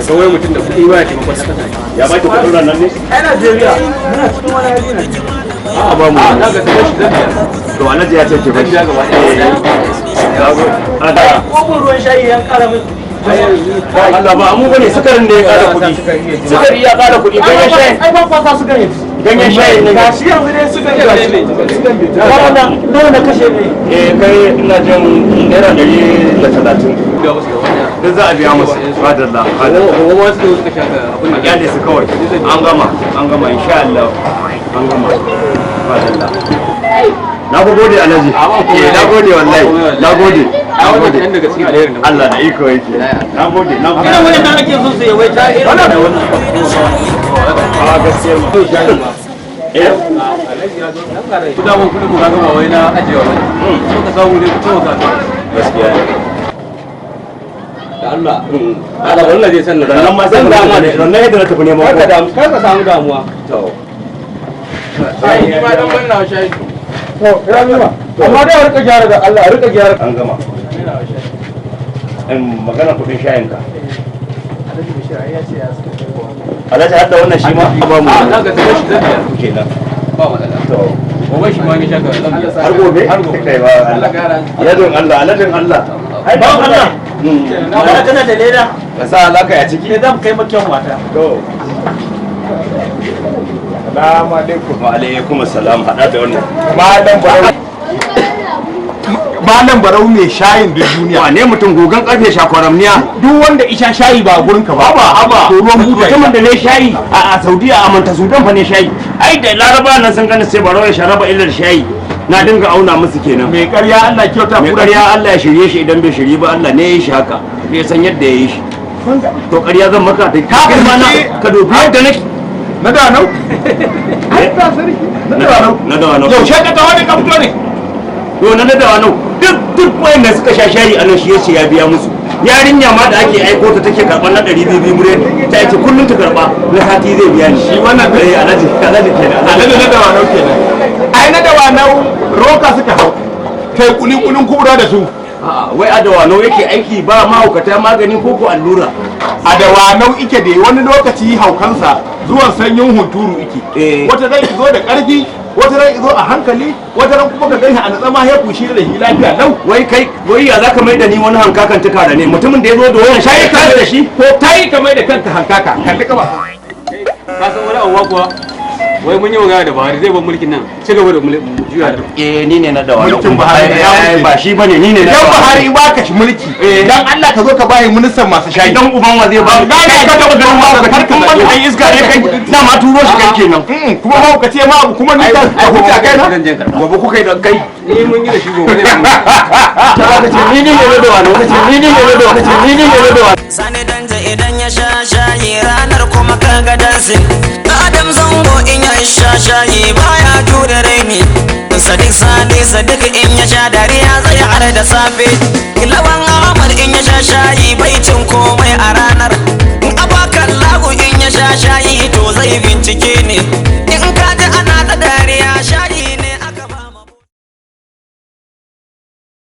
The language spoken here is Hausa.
kawai mutum da kuɗi ba ya taimakon sa ya baki kuɗin nan ne ai Najeriya muna cikin wani hali ne a ba mu na ga sai shi to Alhaji ya ce ke bashi gaba ɗaya ko ruwan shayi yan kara min Allah ba mu bane sukarin da ya kara kuɗi sukari ya kara kuɗi ganyen shayi ai ba kwasa sukari ganyen shayi ne ga shi yanzu dai sukari ne wannan nawa na kashe ne kai ina jin naira 130 da za a biya musu fadalla kuma wasu suka shaka abin da kyale su kawai an gama insha Allah an gama fadalla na gode Alhaji na gode wallahi na gode daga cikin alherin Allah da iko yake na gode ina wani da nake so su yawai ta wannan da wannan a gaskiya ma Alhaji ya zo dan kare ku da mun kudi mu ga gama wai na ajewa bane so ka samu ne ko ka gaskiya Allah wannan zai san nan ma san damuwa ne nan yadda na tafi neman kar ka samu damuwa to sai ni ma dan wannan shayi to ya nima amma dai rika gyara da Allah rika gyara an gama magana kudin shayin ka Alhaji Bashir ai ya ce ya Alhaji hadda wannan shi ma ba mu a ga sai shi zai kenan ba matsala to gobe shi ma ne shaka har gobe kai ba Allah ya don Allah Alhajin Allah ai ba Allah na wala kana da leda ka sa alaka ya ciki zan kai makiyan wata to assalamu alaikum wa alaikum assalam hada da wannan malam barau mai shayin duk duniya ne mutum gogan karfe shakwaramniya duk wanda isha shayi ba gurin ka ba to ruwan buta mutumin da ne shayi a Saudiya a Manta Sudan fa ne shayi ai da Laraba nan sun gani sai barau ya sharaba illar shayi na dinga auna musu kenan mai ƙarya Allah kyauta mai ƙarya Allah ya shirye shi idan bai shirye ba Allah ne ya yi shi haka bai san yadda ya yi shi to ƙarya zan maka da ka ma na ka dubi yadda nake na da nau ai ta sarki na da nau yau shaka ta wani ka fito ne to na da nau duk wayanda suka sha shayi a nan shi yace ya biya musu yarinya ma da ake aiko ta take karban na 200 mure ta yake kullun ta karba na sati zai biya ni shi wannan dai Alhaji kenan Alhaji na da nau kenan ai na da wanau roka suka hau kai kulin kubura da su wai a da wanau yake aiki ba mahaukata magani ko ko allura a da wanau ike da wani lokaci haukansa zuwan sanyin hunturu ike wata zai zo da karfi wata ran zo a hankali wata ran kuma ka gani a natsama ya kushi da shi lafiya lau wai ya zaka mai da ni wani hankakan tuka da ne mutumin da ya zo da wannan shayi ka da shi ko kai ka mai da kanka hankaka kan tuka ba ka san wani abuwa kuwa wai mun yi magana da Buhari zai bar mulkin nan ci gaba da juya da ni ne na da wani mulkin Buhari ba shi bane ni ne na dan Buhari ba ka shi mulki dan Allah ka zo ka bai ministan masu shayi dan uban wa zai ba kai ka taba garin ba da karkan wani ai iska ne kai da ma turo shi kai kenan kuma ba ka ce ma abu kuma ni ka huta kai na gobe kuka yi dan kai ni mun yi da shi gobe ne ta ce ni ne da wani kace ni ne da wani kace ni ne da wani sani danja idan ya sha shayi ranar kuma kaga dansin Adam zango in ya sha shayi baya tura raini Sadiq in ya sha dariya zai har da safe Lawan Ahmad in ya sha shayi bai cin komai a ranar Abakan Lagu in ya sha shayi to zai bincike ne